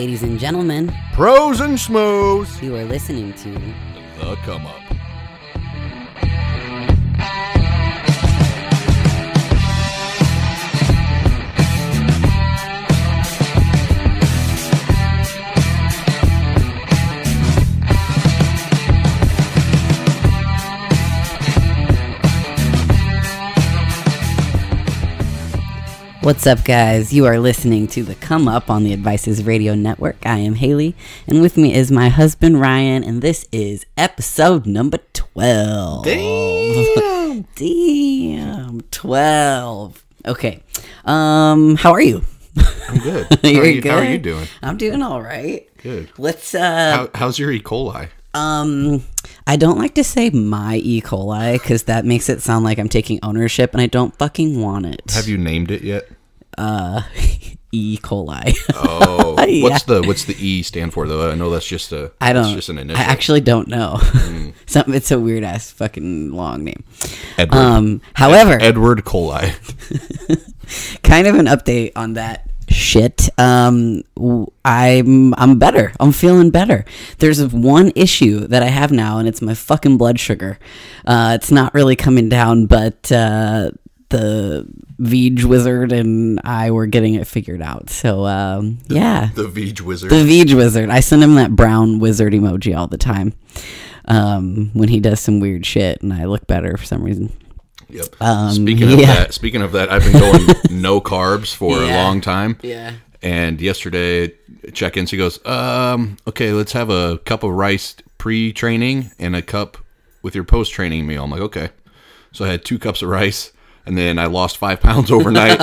Ladies and gentlemen, pros and schmoes, you are listening to The Come Up. What's up, guys? You are listening to The Come Up on the Advices Radio Network. I am Haley, and with me is my husband, Ryan, and this is episode number 12. Damn! Damn, 12. Okay, how are you? I'm good. You're good? How are you doing? I'm doing all right. Good. Let's, how's your E. coli? I don't like to say my E. coli because that makes it sound like I'm taking ownership, and I don't fucking want it. Have you named it yet? E. coli. Oh, Yeah. what's the E stand for though? I know that's just an initial. I actually don't know. It's a weird ass fucking long name. Edward. However, Edward coli. kind of an update on that shit. I'm better. I'm feeling better. There's one issue that I have now, and it's my fucking blood sugar. It's not really coming down, but the Veg Wizard and I were getting it figured out. So yeah, The Veg Wizard. the Veg Wizard. I send him that brown wizard emoji all the time when he does some weird shit, and I look better for some reason. Yep. Speaking of that, I've been going no carbs for a long time. Yeah. And yesterday, check-in, she goes, okay, let's have a cup of rice pre-training and a cup with your post-training meal. I'm like, okay. So I had 2 cups of rice, and then I lost 5 pounds overnight.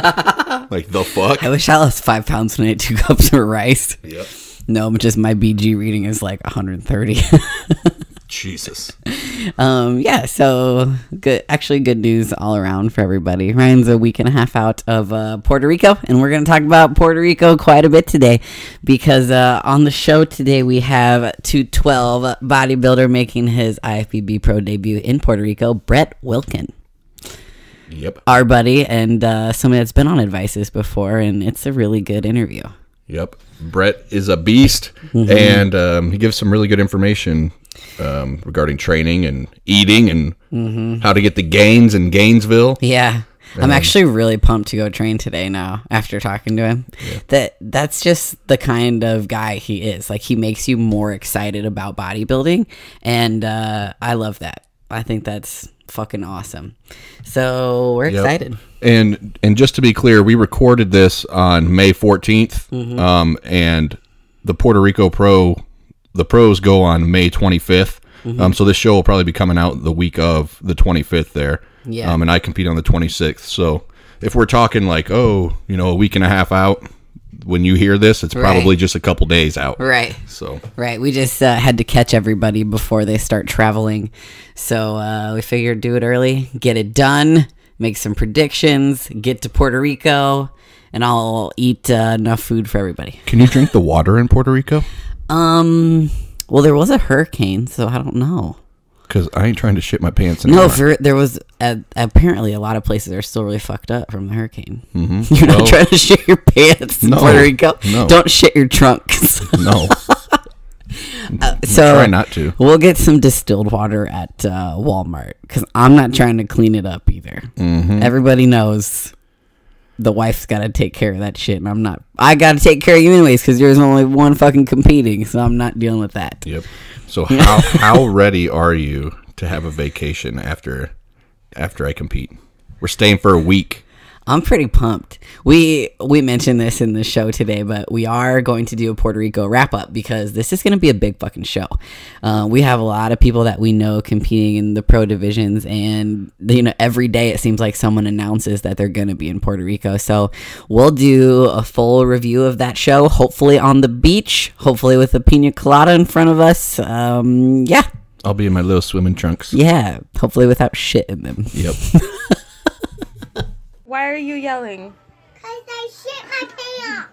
Like, the fuck? I wish I lost 5 pounds when I ate 2 cups of rice. Yep. No, but just my BG reading is like 130. Jesus. Yeah, so good. Actually, good news all around for everybody. Ryan's a week and a half out of Puerto Rico, and we're going to talk about Puerto Rico quite a bit today because on the show today we have 212 bodybuilder making his IFBB Pro debut in Puerto Rico, Brett Wilkin. Yep. Our buddy and somebody that's been on Advices before, and it's a really good interview. Yep. Brett is a beast, and he gives some really good information regarding training and eating and how to get the gains in Gainesville. Yeah. I'm actually really pumped to go train today now after talking to him. Yeah. That's just the kind of guy he is. Like, he makes you more excited about bodybuilding, and I love that. I think that's fucking awesome. So we're excited. And just to be clear, we recorded this on May 14th, and the Puerto Rico Pro, the pros go on May 25th. So this show will probably be coming out the week of the 25th there. Yeah. And I compete on the 26th. So if we're talking like, a week and a half out, when you hear this, it's probably just a couple days out. Right. So. Right. We just had to catch everybody before they start traveling. So we figured do it early, get it done, make some predictions, get to Puerto Rico, and I'll eat enough food for everybody. Can you drink the water in Puerto Rico? Well, there was a hurricane, so I don't know. Because I ain't trying to shit my pants No, anymore. there was apparently a lot of places are still really fucked up from the hurricane. Mm-hmm. You're not trying to shit your pants in Puerto Rico? No. Don't shit your trunks. No. So try not to. We'll get some distilled water at Walmart because I'm not trying to clean it up either. Everybody knows the wife's got to take care of that shit, and I'm not. I got to take care of you anyways because there's only one fucking competing, so I'm not dealing with that. Yep. So how ready are you to have a vacation after I compete? We're staying for a week. I'm pretty pumped. We mentioned this in the show today, but we are going to do a Puerto Rico wrap up because this is going to be a big fucking show. We have a lot of people that we know competing in the pro divisions, and every day it seems like someone announces that they're going to be in Puerto Rico. So we'll do a full review of that show, hopefully on the beach, hopefully with a pina colada in front of us. Yeah. I'll be in my little swimming trunks. Yeah, hopefully without shit in them. Yep. Why are you yelling? Because I shit my pants.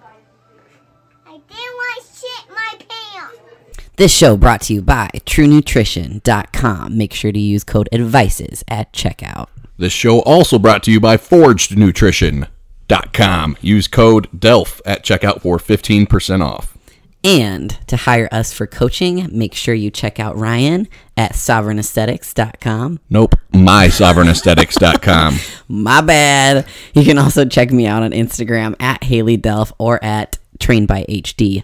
I didn't want to shit my pants. This show brought to you by TrueNutrition.com. Make sure to use code ADVICES at checkout. This show also brought to you by ForgedNutrition.com. Use code DELF at checkout for 15% off. And to hire us for coaching, make sure you check out Ryan at sovereignaesthetics.com. Nope, mysovereignaesthetics.com. My bad. You can also check me out on Instagram at HaleyDelph or at trainbyhd.com.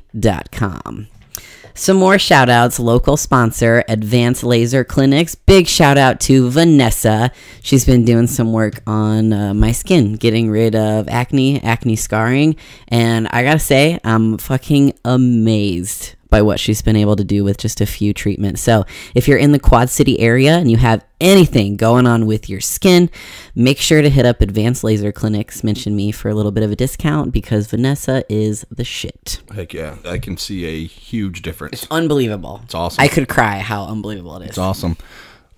Some more shout outs. Local sponsor, Advanced Laser Clinics. Big shout out to Vanessa. She's been doing some work on my skin, getting rid of acne scarring. And I gotta say, I'm fucking amazed by what she's been able to do with just a few treatments. So if you're in the Quad City area and you have anything going on with your skin, make sure to hit up Advanced Laser Clinics. Mention me for a little bit of a discount because Vanessa is the shit. Heck yeah, I can see a huge difference. It's unbelievable. It's awesome. I could cry how unbelievable it is. It's awesome.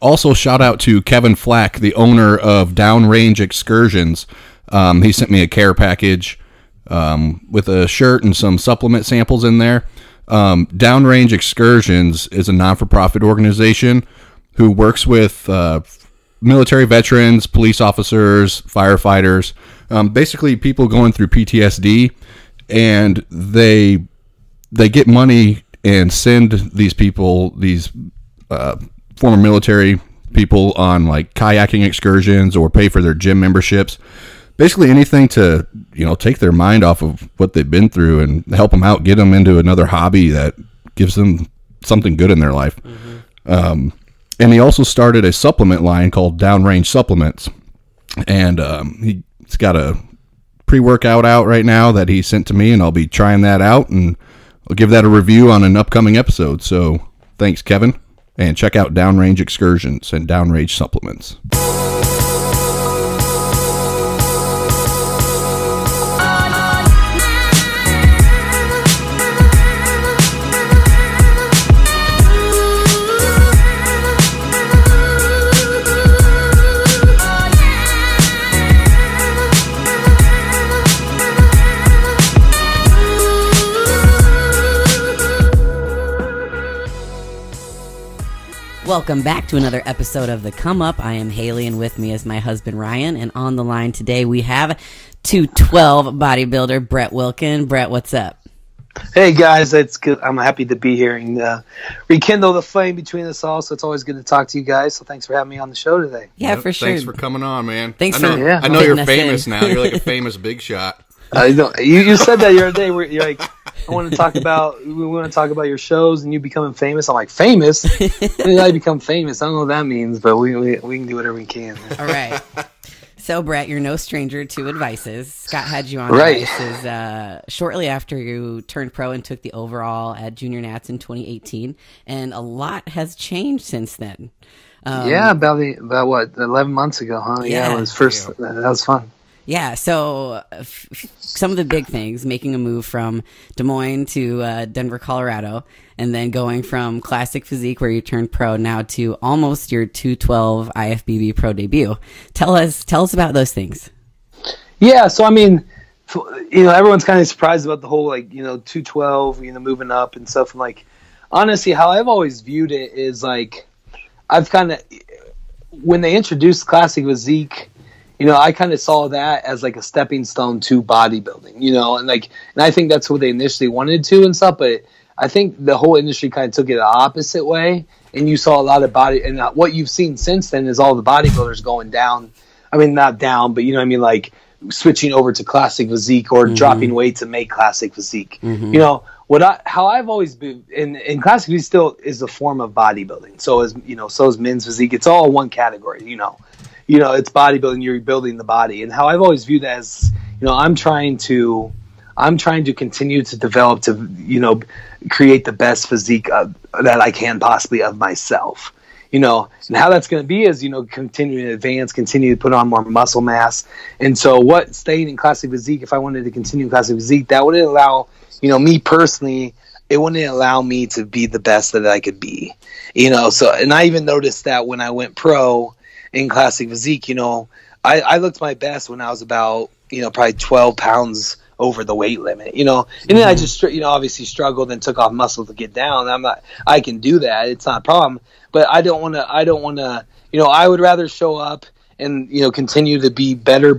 Also, shout out to Kevin Flack, the owner of Downrange Excursions. He sent me a care package with a shirt and some supplement samples in there. Downrange Excursions is a non-for-profit organization who works with military veterans, police officers, firefighters, basically people going through PTSD, and they get money and send these people, these former military people, on like kayaking excursions or pay for their gym memberships. Basically anything to, take their mind off of what they've been through and help them out, get them into another hobby that gives them something good in their life. Mm-hmm. And he also started a supplement line called Downrange Supplements. And he's got a pre-workout out right now that he sent to me, and I'll be trying that out, and I'll give that a review on an upcoming episode. So thanks, Kevin. And check out Downrange Excursions and Downrange Supplements. Welcome back to another episode of The Come Up. I am Haley, and with me is my husband Ryan. And on the line today we have 212 bodybuilder Brett Wilkin. Brett, what's up? Hey guys, it's good. I'm happy to be here and rekindle the flame between us all. So it's always good to talk to you guys. So thanks for having me on the show today. Yeah, for sure. Thanks for coming on, man. Thanks I know you're famous now. You're like a famous big shot. I know you said that the other day. Where you're like, we want to talk about your shows and you becoming famous. I'm like, famous? When did I become famous? I don't know what that means, but we can do whatever we can. All right. So, Brett, you're no stranger to advices. Scott had you on right. advices shortly after you turned pro and took the overall at Junior Nats in 2018, and a lot has changed since then. About what, 11 months ago, huh? Yeah, it was first. Yeah. That was fun. Yeah, so some of the big things, making a move from Des Moines to Denver, Colorado, and then going from Classic Physique, where you turned pro, now to almost your 212 IFBB Pro debut. Tell us about those things. Yeah, so I mean, everyone's kind of surprised about the whole 212, moving up and stuff. And like, honestly, how I've always viewed it is like, when they introduced Classic Physique, I kind of saw that as like a stepping stone to bodybuilding, and I think that's what they initially wanted to and stuff. But I think the whole industry kind of took it the opposite way, and you saw a lot of and what you've seen since then is all the bodybuilders going down. I mean, not down, but like switching over to Classic Physique or dropping weight to make Classic Physique. Mm-hmm. How I've always been in Classic Physique still is a form of bodybuilding. So is men's physique. It's all one category. It's bodybuilding. You're building the body, and how I've always viewed that as, I'm trying to continue to develop to, create the best physique that I can possibly of myself, and how that's going to be is, continue to advance, continue to put on more muscle mass. And so staying in Classic Physique, if I wanted to continue in Classic Physique, that wouldn't allow, me personally, it wouldn't allow me to be the best that I could be, so, and I even noticed that when I went pro in Classic Physique, I looked my best when I was about, probably 12 pounds over the weight limit, and then I just, obviously struggled and took off muscle to get down. I can do that. It's not a problem, but I don't want to, I would rather show up and, continue to be better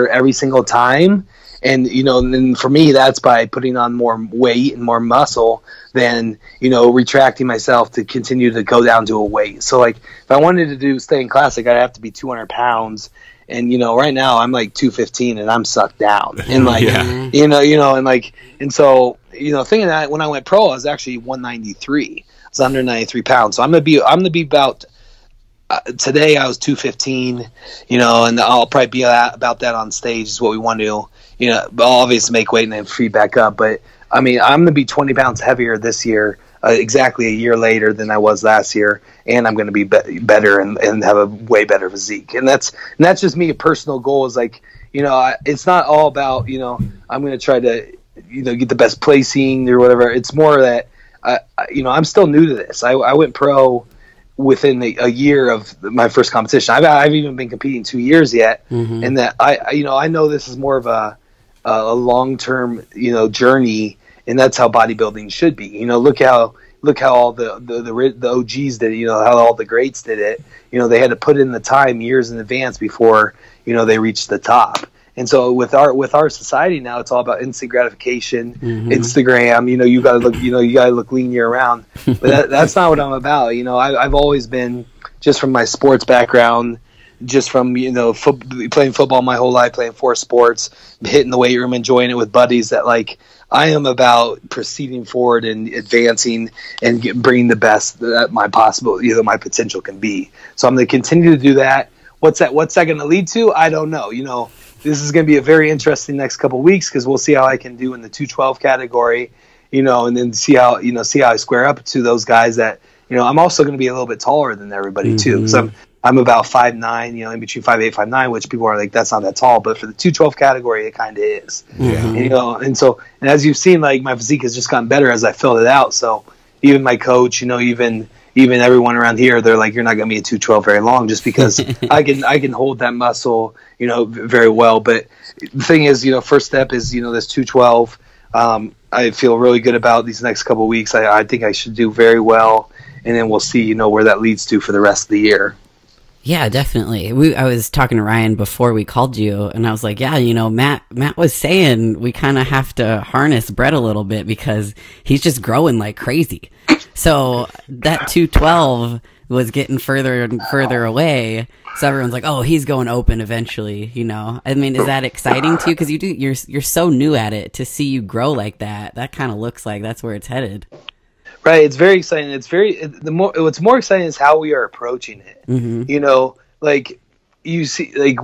every single time And, you know, and for me, that's by putting on more weight and more muscle than, you know, retracting myself to continue to go down to a weight. So, like, if I wanted to stay in Classic, I'd have to be 200 pounds. And, you know, right now I'm like 215 and I'm sucked down. And, like, you know, and, like, and so, you know, thinking that when I went pro, I was actually 193. I was 193 pounds. So I'm going to be about, today I was 215, you know, and I'll probably be about that on stage is what we want to do. You know, I'll obviously make weight and then feed back up. But, I mean, I'm going to be 20 pounds heavier this year, exactly a year later than I was last year. And I'm going to be better and have a way better physique. And that's just me. A personal goal is like, you know, it's not all about, you know, I'm going to try to, you know, get the best placing or whatever. It's more that, you know, I'm still new to this. I went pro within a year of my first competition. I've even been competing 2 years yet. And that you know, I know this is more of a long-term, you know, journey, and that's how bodybuilding should be. You know, look how all the OGs did it, you know, how all the greats did it. You know, they had to put in the time years in advance before, you know, they reached the top. And so with our society now, it's all about instant gratification, Instagram. You know, you gotta look lean year round. But that's not what I'm about. You know, I've always been, just from my sports background, just from, you know, playing football my whole life, playing 4 sports, hitting the weight room, enjoying it with buddies, that, like, I am about proceeding forward and advancing and bringing the best that my potential can be. So I'm going to continue to do that. What's that going to lead to? I don't know. You know, this is going to be a very interesting next couple of weeks, because we'll see how I can do in the 212 category, you know, and then see how I square up to those guys that, you know, I'm also going to be a little bit taller than everybody too. Because I'm about 5'9", you know, in between 5'8", 5'9", which people are like, that's not that tall. But for the 212 category, it kind of is. And, you know, and as you've seen, like, my physique has just gotten better as I filled it out. So even my coach, you know, even everyone around here, they're like, you're not going to be a 212 very long, just because I can hold that muscle, you know, very well. But the thing is, you know, first step is, you know, this 212. I feel really good about these next couple of weeks. I think I should do very well. And then we'll see, you know, where that leads to for the rest of the year. Yeah, definitely. I was talking to Ryan before we called you, and I was like, yeah, you know, Matt was saying we kind of have to harness Brett a little bit, because he's just growing like crazy. So that 212 was getting further and further away. So everyone's like, oh, he's going open eventually, you know. I mean, is that exciting to you? Because you're so new at it. To see you grow like that kind of looks like that's where it's headed. Right, it's very exciting. What's more exciting is how we are approaching it. You know, like, you see, like,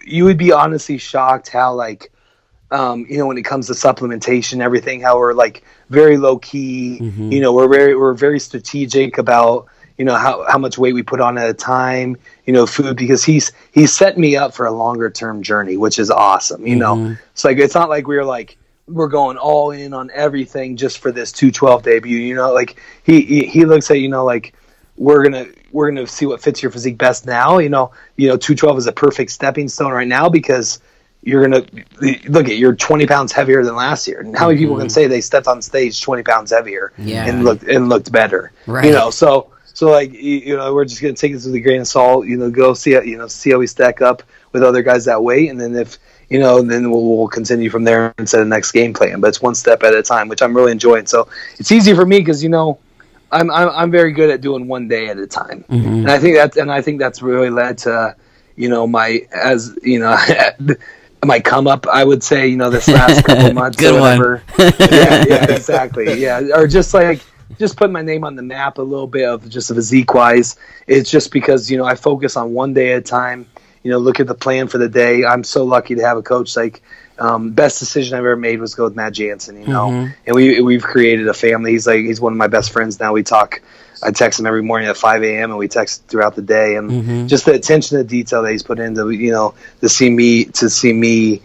you would be honestly shocked how, like, you know, when it comes to supplementation, everything, how we're, like, very low key. You know, we're very strategic about, you know, how much weight we put on at a time. You know, food, because he's set me up for a longer term journey, which is awesome. You know, it's like, it's not like we're going all in on everything just for this 212 debut. You know, like, he looks at, you know, like, we're gonna see what fits your physique best now. You know, 212 is a perfect stepping stone right now, because you're gonna you're 20 pounds heavier than last year. And how many people can say they stepped on stage 20 pounds heavier and looked better? Right. You know, so like, you know, we're just gonna take this with a grain of salt. You know, go see how we stack up with other guys that weight, and then if, you know, then we'll continue from there and set a next game plan. But it's one step at a time, which I'm really enjoying. So it's easy for me, because, you know, I'm very good at doing one day at a time, and I think that's really led to, you know, my come up, I would say, you know, this last couple months. Good or whatever. one. yeah, exactly. Yeah, or just put my name on the map a little bit of just physique wise. It's just because, you know, I focus on one day at a time. You know, look at the plan for the day. I'm so lucky to have a coach. Like, best decision I've ever made was go with Matt Jansen, you know, and we've created a family. He's one of my best friends now. We talk. I text him every morning at 5 a.m. and we text throughout the day, and just the attention to detail that he's put into, you know, to see me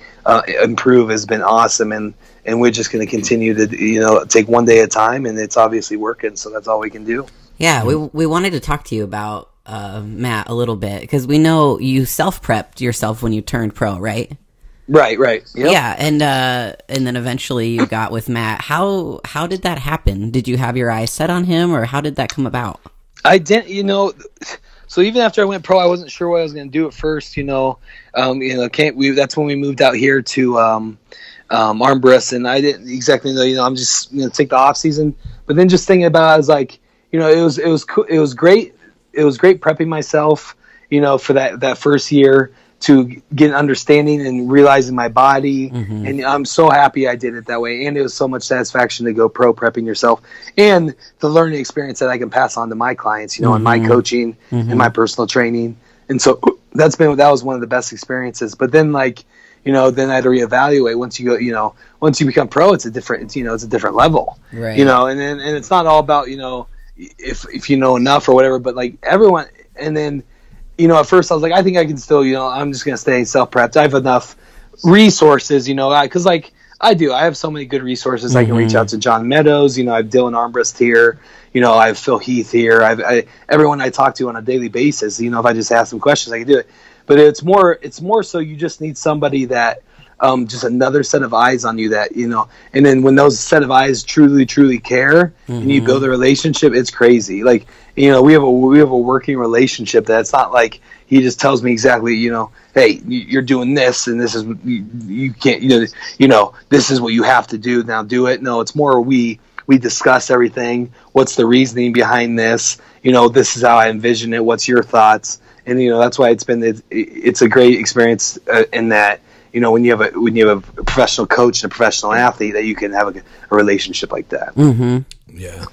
improve has been awesome. And we're just going to continue to, you know, take one day at a time, and it's obviously working. So that's all we can do. Yeah. We wanted to talk to you about Matt a little bit, because we know you self-prepped yourself when you turned pro, right? Right. Yep. Yeah, and then eventually you got with Matt. How did that happen? Did you have your eyes set on him, or how did that come about? I didn't, you know. So even after I went pro, I wasn't sure what I was going to do at first. That's when we moved out here to arm wrestling, and I didn't exactly know. I'm just take the off season. But then just thinking about it, I was like, it was cool. It was great. It was great prepping myself, for that first year to get an understanding and realizing my body. Mm-hmm. And I'm so happy I did it that way. And it was so much satisfaction to go pro prepping yourself and the learning experience that I can pass on to my clients, in my coaching and my personal training. And so that was one of the best experiences. But then then I had to reevaluate once you go, once you become pro, it's a different, it's a different level, right. And it's not all about, if you know enough or whatever, but like everyone, and then, at first I was like, I think I can still, I'm just going to stay self-prepped. I have enough resources, because like I do. I have so many good resources. I can reach out to John Meadows. I have Dylan Armbrust here. I have Phil Heath here. Everyone I talk to on a daily basis. If I just ask them questions, I can do it. But it's more so you just need somebody that just another set of eyes on you that, and then when those set of eyes truly care and you build a relationship, it's crazy. Like, we have a working relationship that's not like he just tells me exactly, hey, you're doing this and this is, you can't, this is what you have to do. Now do it. No, it's more we discuss everything. What's the reasoning behind this? This is how I envision it. What's your thoughts? And, that's why it's a great experience in that, when you have a professional coach and a professional athlete, that you can have a relationship like that. Mm-hmm. Yeah,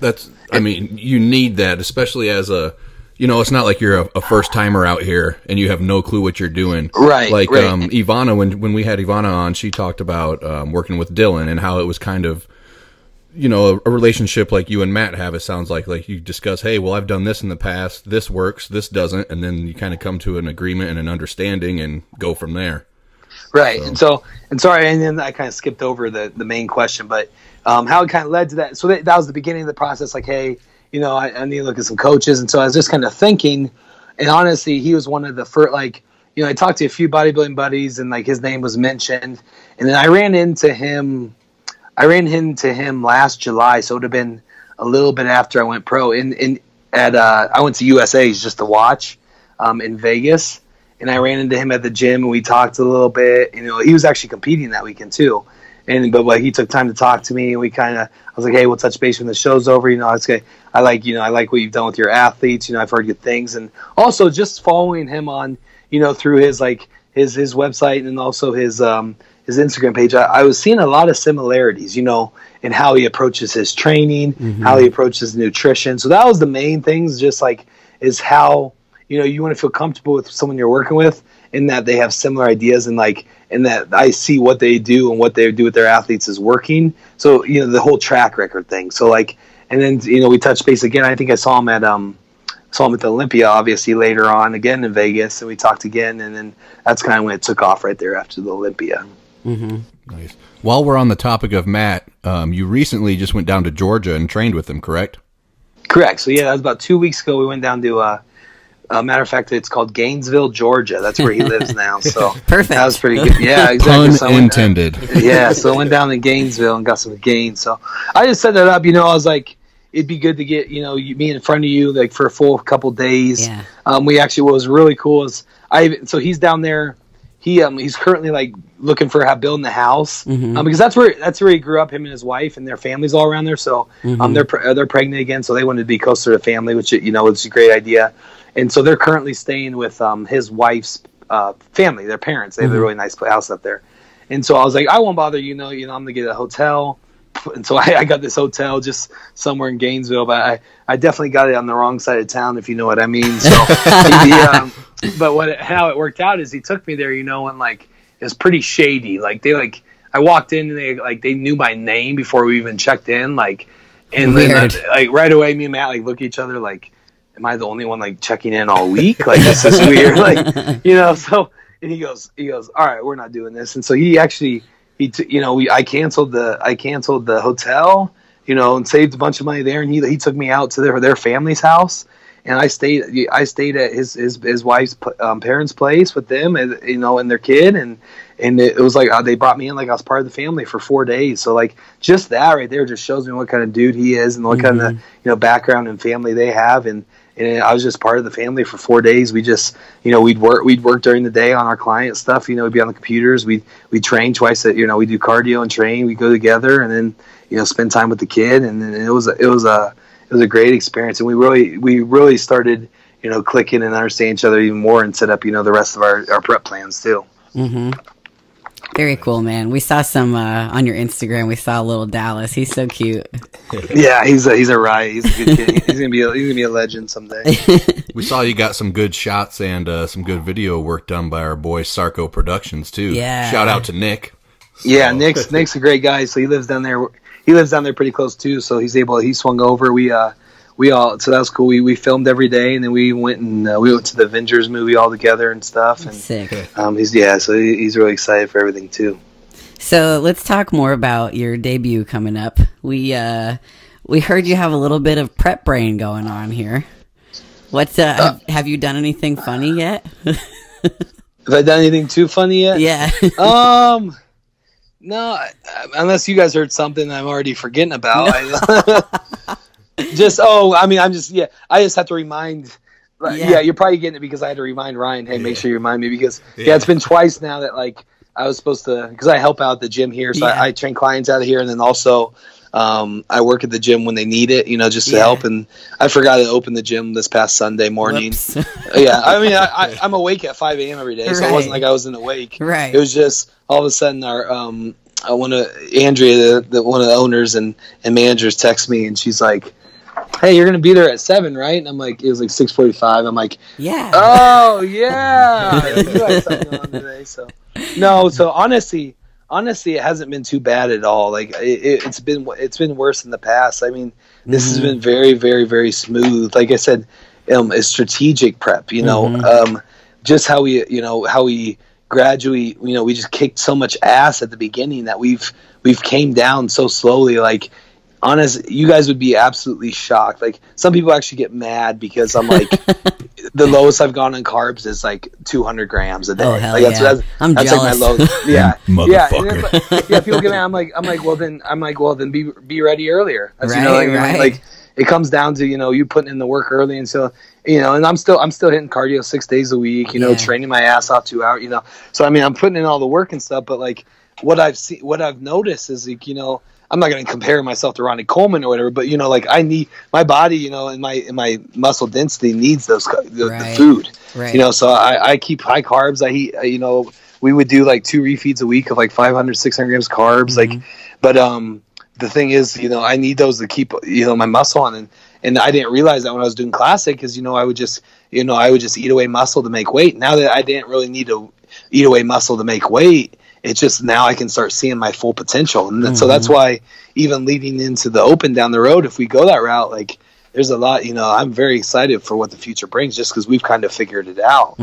you need that, especially as it's not like you're a first timer out here and you have no clue what you're doing. Right. Like, right. Ivana, when we had Ivana on, she talked about working with Dylan and how it was kind of, a relationship like you and Matt have. It sounds like you discuss, hey, well, I've done this in the past. This works. This doesn't. And then you kind of come to an agreement and an understanding and go from there. Right. And sorry, and then I kind of skipped over the main question, but how it kind of led to that. So that was the beginning of the process. Like, hey, I need to look at some coaches. And so I was just kind of thinking, and honestly, he was one of the first, I talked to a few bodybuilding buddies and his name was mentioned. And then I ran into him last July. So it would have been a little bit after I went pro I went to USA's just to watch in Vegas. And I ran into him at the gym and we talked a little bit. He was actually competing that weekend too. But he took time to talk to me and I was like, hey, we'll touch base when the show's over. It's okay. I like what you've done with your athletes. I've heard good things. And also just following him on, through his website and also his Instagram page, I was seeing a lot of similarities, in how he approaches his training, how he approaches nutrition. So that was the main things, just is how, you want to feel comfortable with someone you're working with in that they have similar ideas and that I see what they do and what they do with their athletes is working. So, the whole track record thing. So and then, we touched base again. I think I saw him at the Olympia, obviously later on again in Vegas, and we talked again. And then that's kind of when it took off right there after the Olympia. Mm-hmm. Nice. While we're on the topic of Matt, you recently just went down to Georgia and trained with him, correct? Correct. So yeah, that was about 2 weeks ago. We went down to, matter of fact, it's called Gainesville, Georgia. That's where he lives now. So perfect. That was pretty good. Yeah, exactly. Pun intended. So I went down to Gainesville and got some gains. So I just set that up. I was like, it'd be good to get me in front of you for a full couple days. Yeah. What was really cool is so he's down there. He's currently looking for building the house because that's where he grew up. Him and his wife and their families all around there. So they're pregnant again, so they wanted to be closer to family, which was a great idea. And so they're currently staying with his wife's family, their parents. They have a really nice house up there. And so I was like, I won't bother you. I'm gonna get a hotel. And so I got this hotel just somewhere in Gainesville, but I definitely got it on the wrong side of town, if you know what I mean. So, but how it worked out is he took me there, and it was pretty shady. I walked in and they knew my name before we even checked in, and weird. Then right away, me and Matt look at each other am I the only one checking in all week? This is weird, So and he goes, all right, we're not doing this. And so he actually. I canceled the hotel, and saved a bunch of money there. And he took me out to their family's house, and I stayed at his wife's parents' place with them, and and their kid, and it was like they brought me in like I was part of the family for 4 days. So like just that right there just shows me what kind of dude he is and what kind of background and family they have, and I was just part of the family for 4 days. We just we'd work during the day on our client stuff. We'd be on the computers. We train twice we do cardio and train. We go together, and then spend time with the kid, and then it was a great experience, and we really started clicking and understanding each other even more, and set up the rest of our prep plans too. Very cool, man. We saw some on your Instagram. We saw little Dallas. He's so cute. Yeah, he's a riot. He's a good kid. He's gonna be a legend someday. We saw you got some good shots and some good video work done by our boy Sarko Productions too. Yeah. Shout out to Nick. So. Yeah, Nick's a great guy. So he lives down there. He lives down there pretty close too. So he swung over. So that was cool. We filmed every day, and then we went to the Avengers movie all together and stuff. And sick. He's really excited for everything too. So let's talk more about your debut coming up. We heard you have a little bit of prep brain going on here. What's have you done anything funny yet? Have I done anything too funny yet? Yeah. No, unless you guys heard something I'm already forgetting about. I just have to remind. Yeah, you're probably getting it because I had to remind Ryan. Hey, make sure you remind me because it's been twice now that like I was supposed to, because I help out the gym here, so I train clients out of here, and then also I work at the gym when they need it, just to help. And I forgot to open the gym this past Sunday morning. I'm awake at 5 a.m. every day, so it wasn't like I wasn't awake. Right. It was just all of a sudden our one of Andrea, one of the owners and managers, texts me, and she's like, "Hey, you're gonna be there at 7, right?" And I'm like, it was like 6:45. I'm like, yeah. Oh yeah, you had something going on today. So no, so honestly, it hasn't been too bad at all. Like it's been worse in the past. I mean, this has been very, very, very smooth. Like I said, it's strategic prep. Just how we gradually, we just kicked so much ass at the beginning that we've came down so slowly. Like, honest, you guys would be absolutely shocked. Like, some people actually get mad because I'm like, the lowest I've gone on carbs is like 200 grams a day. Oh, hell like that's I'm that's jealous. like my lowest. Yeah, Motherfucker. yeah. People get mad. I'm like, well then be ready earlier. That's, right. Like it comes down to you putting in the work early, and so and I'm still hitting cardio 6 days a week. Training my ass off 2 hours. So I mean, I'm putting in all the work and stuff. But like what I've noticed is like I'm not going to compare myself to Ronnie Coleman or whatever, but like I need my body, and my muscle density needs the food, right. So I keep high carbs. I eat, we would do like 2 refeeds a week of like 500, 600 grams carbs. Like, but the thing is, I need those to keep my muscle on, and I didn't realize that when I was doing Classic, because I would just eat away muscle to make weight. Now that I didn't really need to eat away muscle to make weight, it's just now I can start seeing my full potential. And so that's why even leading into the open down the road, if we go that route, like there's a lot, I'm very excited for what the future brings just because we've kind of figured it out.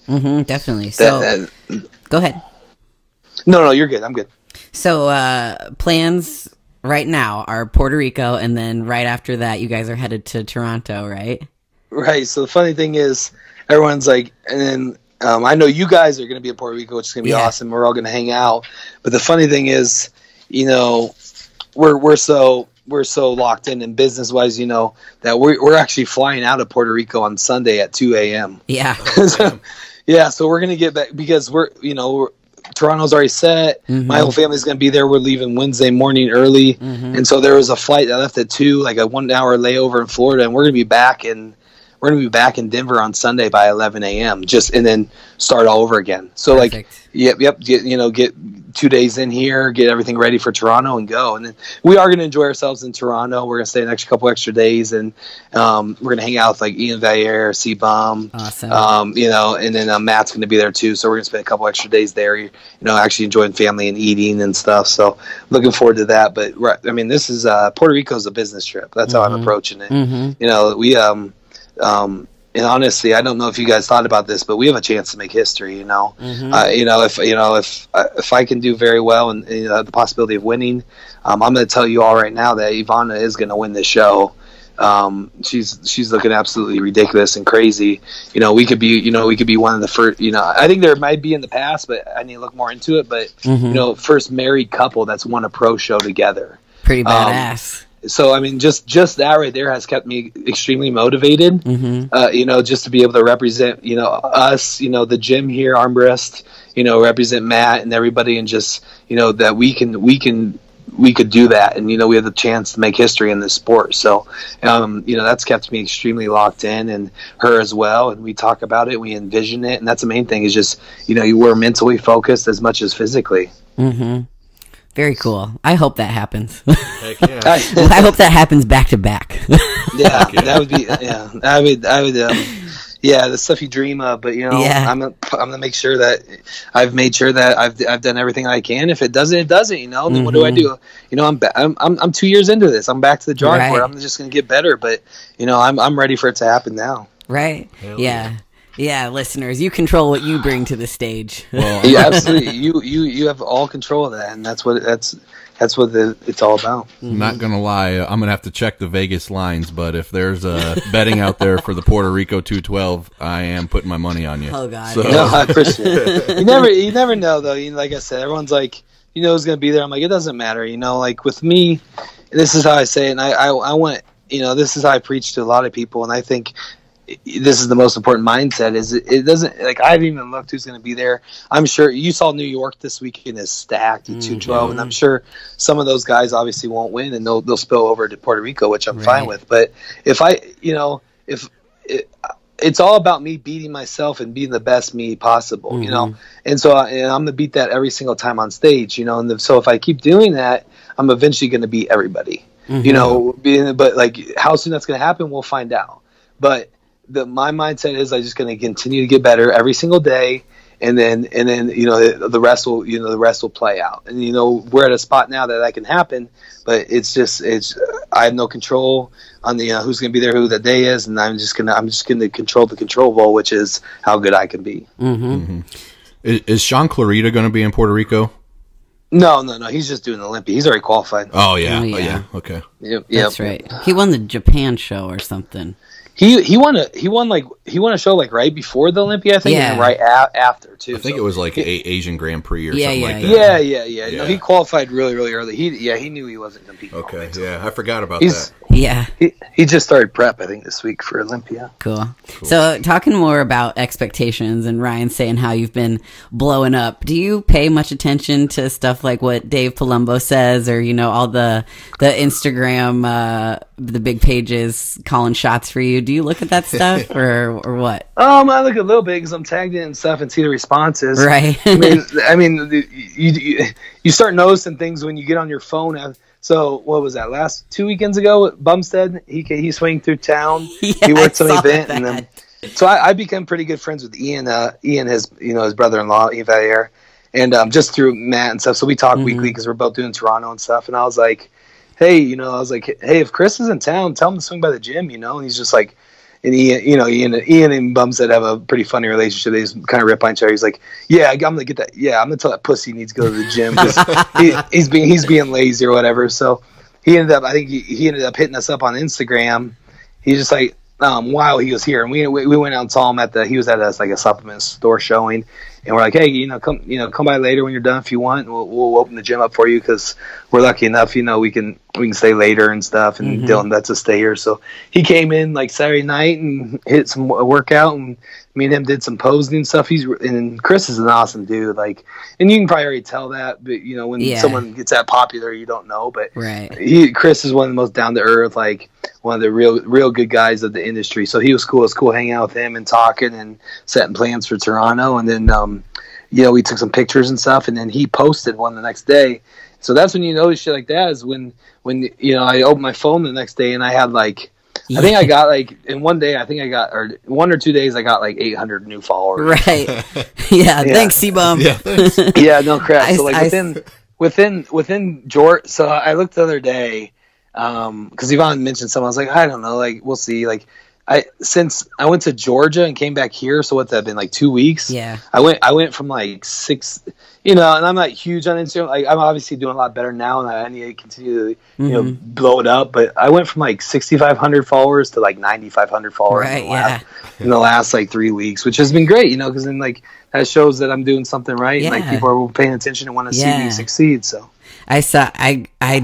Definitely. So go ahead. No, you're good. I'm good. So plans right now are Puerto Rico, and then right after that, you guys are headed to Toronto, right? Right. So the funny thing is everyone's like, and then, I know you guys are going to be in Puerto Rico, which is going to be awesome. We're all going to hang out. But the funny thing is, we're so locked in business wise, that we're actually flying out of Puerto Rico on Sunday at 2 a.m. Yeah. So we're going to get back because Toronto's already set. My whole family's going to be there. We're leaving Wednesday morning early. And so there was a flight that left at 2, like a 1 hour layover in Florida, and we're going to be back in Denver on Sunday by 11 a.m. and then start all over again. So Perfect. Get 2 days in here, get everything ready for Toronto and go. And then we are going to enjoy ourselves in Toronto. We're going to stay an couple extra days, and we're going to hang out with like Ian Valliere, C-Bomb. Awesome. And then Matt's going to be there too. So we're going to spend a couple extra days there, actually enjoying family and eating and stuff. So looking forward to that. But I mean, this is Puerto Rico's a business trip. That's how I'm approaching it. We and honestly, I don't know if you guys thought about this, but we have a chance to make history. If I can do very well and have the possibility of winning, I'm going to tell you all right now that Ivana is going to win this show. She's looking absolutely ridiculous and crazy. We could be one of the first. I think there might be in the past, but I need to look more into it. But first married couple that's won a pro show together. Pretty badass. So I mean, just that right there has kept me extremely motivated. Just to be able to represent us, the gym here, Armbrest, represent Matt and everybody, and just that we could do that, and we have the chance to make history in this sport. So that's kept me extremely locked in, and her as well, and we talk about it, we envision it, and that's the main thing, is just we're mentally focused as much as physically. Very cool. I hope that happens. Heck yeah. I hope that happens back to back. Yeah, that would be. Yeah, I would. The stuff you dream of, but I'm gonna make sure that I've made sure that I've done everything I can. If it doesn't, it doesn't. Then what do I do? I'm 2 years into this. I'm back to the drawing board. I'm just gonna get better, but I'm ready for it to happen now. Right? Yeah. Yeah, listeners, you control what you bring to the stage. Well, yeah, absolutely. You have all control of that, and that's what it's all about. I'm not gonna lie, I'm gonna have to check the Vegas lines, but if there's betting out there for the Puerto Rico 212, I am putting my money on you. Oh God! So. No, I appreciate it. You never know though. Like I said, everyone's like, who's gonna be there. I'm like, it doesn't matter. Like with me, this is how I say it, and I want, this is how I preach to a lot of people, and I think this is the most important mindset. Is it doesn't, like, I haven't even looked who's going to be there. I'm sure you saw New York this weekend is stacked at 212, and I'm sure some of those guys obviously won't win, and they'll spill over to Puerto Rico, which I'm fine with. But if it's all about me beating myself and being the best me possible, and so I'm gonna beat that every single time on stage, and so if I keep doing that, I'm eventually going to beat everybody, but like how soon that's going to happen, we'll find out. But my mindset is I'm just going to continue to get better every single day, and then the rest will play out. And we're at a spot now that can happen, but I have no control on the who's going to be there, who that day is, and I'm just going to control the controllable, which is how good I can be. Is Sean Clarita going to be in Puerto Rico? No. He's just doing Olympia. He's already qualified. Oh yeah. Okay. Yep. That's right. He won the Japan show or something. He won a show like right before the Olympia, I think, and then right after too. I think it was like an Asian Grand Prix or something like that. Yeah. No, he qualified really early. He knew he wasn't competing. Okay, I forgot about that. Yeah, he just started prep, I think, this week for Olympia. Cool. So talking more about expectations, and Ryan saying how you've been blowing up, do you pay much attention to stuff like what Dave Palumbo says, or all the Instagram the big pages calling shots for you? Do you look at that stuff or what? I look a little bit because I'm tagged in and stuff and see the responses. Right. I mean, you start noticing things when you get on your phone. So what was that? Last 2 weekends ago at Bumstead, he swung through town. Yeah, he worked some event, and then so I became pretty good friends with Ian. Ian, his brother-in-law, Ian Valier, and just through Matt and stuff. So we talk weekly because we're both doing Toronto and stuff. And I was like, hey, if Chris is in town, tell him to swing by the gym, And he's just like, and Ian and Bumstead have a pretty funny relationship. They just kind of rip on each other. He's like, yeah, I'm gonna get that. Yeah, I'm gonna tell that pussy he needs to go to the gym because he's being lazy or whatever. So he ended up hitting us up on Instagram. He's just like, while he was here, and we went out and saw him he was at a supplement store showing, and we're like, hey, come by later when you're done if you want. We'll open the gym up for you because we're lucky enough, we can stay later and stuff, and Dylan lets us stay here. So he came in like Saturday night and hit some workout, and me and him did some posing and stuff. And Chris is an awesome dude, and you can probably already tell that, but when someone gets that popular, you don't know, but Chris is one of the most down to earth, one of the real good guys of the industry. So he was cool. It was cool hanging out with him and talking and setting plans for Toronto. And then, we took some pictures and stuff, and then he posted one the next day. So that's when you notice shit like that, is when I opened my phone the next day and I had I think I got in one day, or 1 or 2 days, I got 800 new followers. Right. Yeah. Thanks, C-Bum. Yeah, thanks. Yeah, no crap. So within George, so I looked the other day, because Yvonne mentioned something. I was like, I don't know, we'll see. since I went to Georgia and came back here, so what's that been, like 2 weeks? Yeah. I went from like 6, and I'm not huge on Instagram. Like, I'm obviously doing a lot better now, and I need to continue to blow it up. But I went from like 6,500 followers to like 9,500 followers in the last like 3 weeks, which has been great, because then like that shows that I'm doing something right, and like people are paying attention and want to see me succeed. So I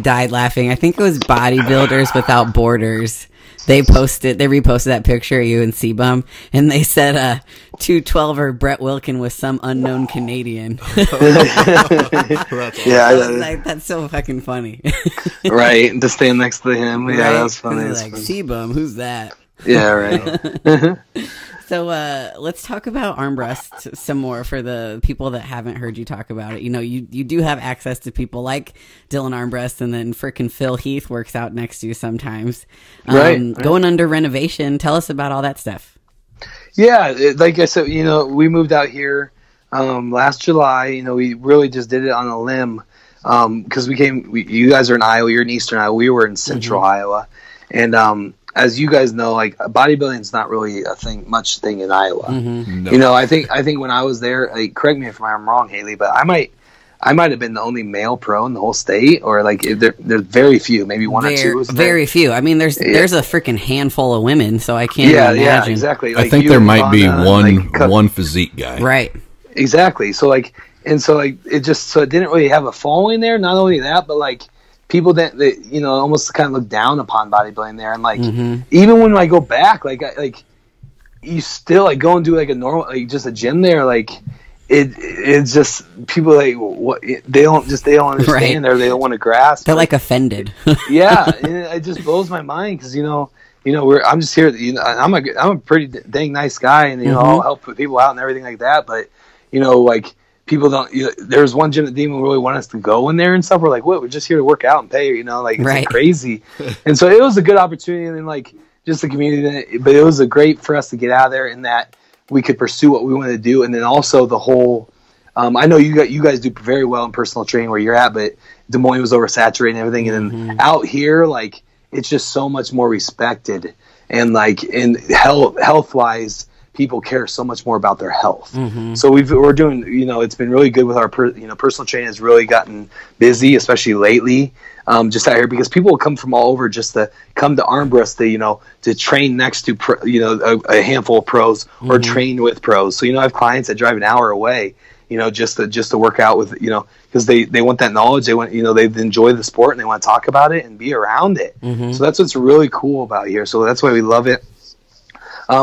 died laughing. I think it was Bodybuilders Without Borders. They reposted that picture of you and C-Bum, and they said 212er Brett Wilkin was some unknown Canadian. That's so fucking funny. Right, and to stand next to him. Yeah, right? that was funny. Like, C-Bum, who's that? Yeah, right. So let's talk about arm breasts some more for the people that haven't heard you talk about it. You do have access to people like Dylan Armbrest, and then frickin' Phil Heath works out next to you sometimes. Right. Going under renovation, tell us about all that stuff. Yeah, like I said, we moved out here last July. We really just did it on a limb because you guys are in Iowa, you're in Eastern Iowa, we were in Central Iowa, and as you guys know, like bodybuilding is not really much thing in Iowa. No. I think when I was there, like, correct me if I'm wrong, Haley, but I might have been the only male pro in the whole state, or like there's very few, maybe one or two. Very few. I mean, there's a freaking handful of women, so I can't imagine. Yeah, exactly. Like, I think there might be one physique guy. Right. Exactly. So it didn't really have a following there. Not only that, but like people that almost kind of look down upon bodybuilding there, and like even when I go back, like you still like go and do like a normal, like just a gym there, like it's just people like what they don't understand right. Or they don't want to grasp. They're like offended. Yeah, and it just blows my mind because I'm just here. I'm a pretty dang nice guy, and I'll help put people out and everything like that, but like. People don't. There's one gym that didn't really want us to go in there and stuff. We're like, "What? We're just here to work out and pay." Like it's like crazy. And so it was a good opportunity, and then like just the community. But it was a great for us to get out of there, in that we could pursue what we wanted to do, and then also the whole. I know you guys do very well in personal training where you're at, but Des Moines was oversaturated and everything, and then out here, like it's just so much more respected, and like in health wise. People care so much more about their health. So we're doing, it's been really good with our, personal training has really gotten busy, especially lately, just out here, because people will come from all over just to come to Armbrust to train next to, a handful of pros or train with pros. So, I have clients that drive an hour away, just to work out with, because they want that knowledge. They want, they enjoy the sport and they want to talk about it and be around it. So that's what's really cool about here. So that's why we love it.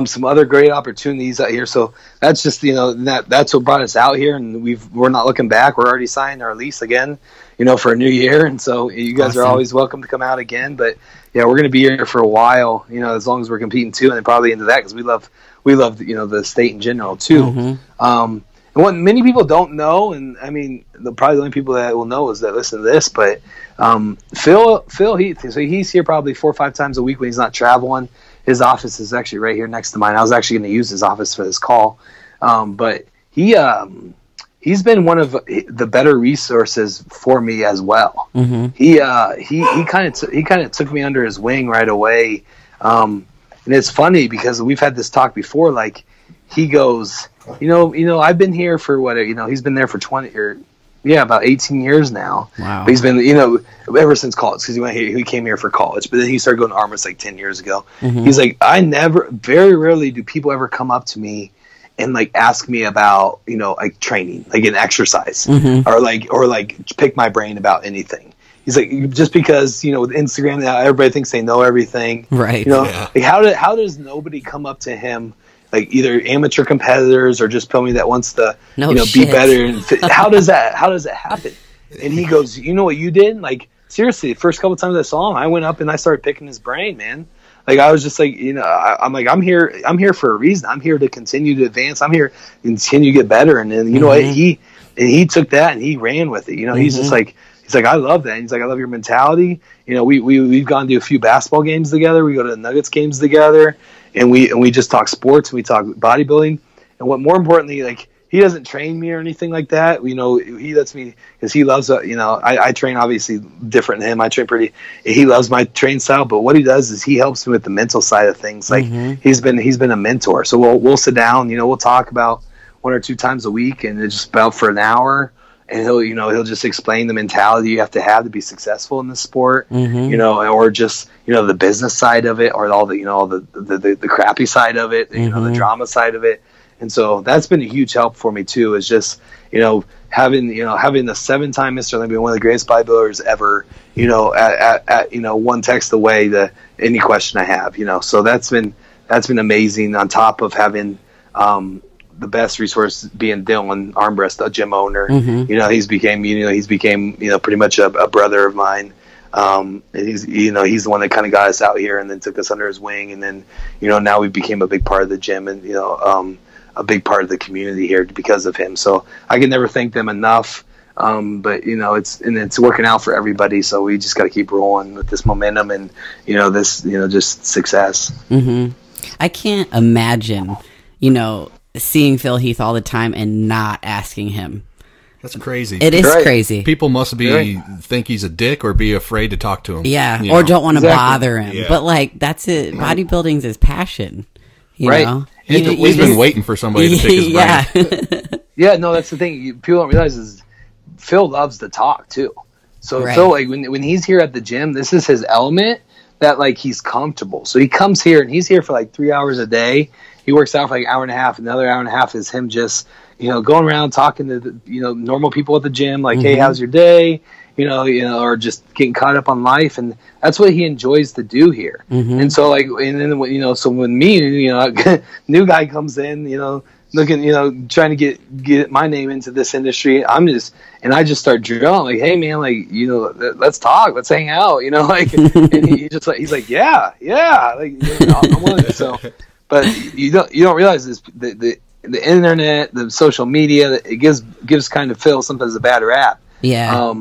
Some other great opportunities out here. So that's just, that's what brought us out here, and we're not looking back. We're already signed our lease again, for a new year. And so you guys are always welcome to come out again, but yeah, we're going to be here for a while, as long as we're competing too. And then probably into that, because we love, the state in general too. And what many people don't know, and I mean, probably the only people that will know is that listen to this, but Phil Heath, so he's here probably 4 or 5 times a week when he's not traveling. His office is actually right here next to mine. I was actually going to use his office for this call, but he's been one of the better resources for me as well. He kind of took me under his wing right away, and it's funny because we've had this talk before. Like he goes, I've been here for what he's been there for 20 or. Yeah, about 18 years now. Wow. But he's been, ever since college, because he came here for college. But then he started going to Armbrust like 10 years ago. He's like, very rarely do people ever come up to me and like ask me about, like training, like an exercise, or like pick my brain about anything. He's like, just because, with Instagram now, everybody thinks they know everything. Right. Like how does nobody come up to him? Like either amateur competitors or just me that wants to, be better. And how does that happen? And he goes, you know what you did? Like seriously, the first couple times I saw him, I went up and I started picking his brain, man. Like I was just like, I'm like, I'm here for a reason. I'm here to continue to advance. I'm here to continue to get better. And then, what, he took that and he ran with it. He's just like, he's like, I love that. And he's like, I love your mentality. We've gone to a few basketball games together. We go to the Nuggets games together. And we just talk sports, and we talk bodybuilding, and what more importantly, like he doesn't train me or anything like that. You know, he lets me because he loves. You know, I train obviously different than him. I train pretty. He loves my train style, but what he does is he helps me with the mental side of things. Like he's been a mentor. So we'll sit down. You know, we'll talk about 1 or 2 times a week, and it's just about for an hour. And he'll just explain the mentality you have to be successful in this sport, you know, or just, you know, the business side of it, or all the, you know, the crappy side of it, you know, the drama side of it. And so that's been a huge help for me too, is just, you know, having the 7-time Mr. Olympia, one of the greatest bodybuilders ever, you know, at you know, one text away to any question I have, you know. So that's been amazing, on top of having, the best resource being Dylan Armbrest, a gym owner. You know, he's became pretty much a brother of mine. And he's the one that kind of got us out here and then took us under his wing. And then, you know, now we became a big part of the gym and, you know, a big part of the community here because of him. So I can never thank them enough. But you know, it's working out for everybody. So we just got to keep rolling with this momentum and, you know, this, you know, just success. I can't imagine, you know, seeing Phil Heath all the time and not asking him. That's crazy. It is crazy. People must think he's a dick or be afraid to talk to him. Yeah, you or know? don't want to bother him. Yeah. But like, that's it. Bodybuilding's his passion. You know? He's been waiting for somebody to pick his brain. Yeah, no, that's the thing. People don't realize is Phil loves to talk too. So Phil, like when he's here at the gym, this is his element. That like he's comfortable. So he comes here and he's here for like 3 hours a day. He works out for like an hour and a half. Another hour and a half is him just, you know, going around talking to the, you know, normal people at the gym, like, hey, how's your day? You know, or just getting caught up on life, and that's what he enjoys to do here. And so, like, and then you know, so when me, you know, new guy comes in, you know, looking, you know, trying to get my name into this industry, I just start drilling, like, hey man, like, you know, let's talk, let's hang out, you know, like, and he's like, yeah, like, you know, I'm willing to, so. But you don't realize this, the internet, the social media, it gives kind of Phil sometimes a bad rap. Yeah.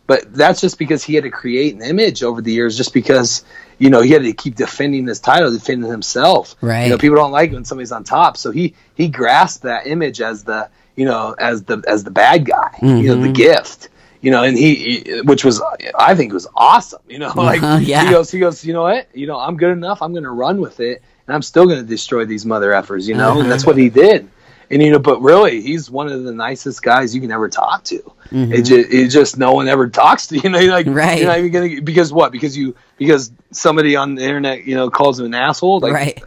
But that's just because he had to create an image over the years, just because, you know, he had to keep defending this title, defending himself. Right. You know, people don't like it when somebody's on top. So he grasped that image as the, you know, as the bad guy, you know, the gift. You know, and he which was, I think, was awesome. You know, like he goes, you know what? You know, I'm good enough. I'm going to run with it, and I'm still going to destroy these mother effers. You know, and that's what he did. And you know, but really, he's one of the nicest guys you can ever talk to. It just no one ever talks to you. You know, you're like, right. You're not even gonna, because what? Because somebody on the internet, you know, calls him an asshole. Like, right.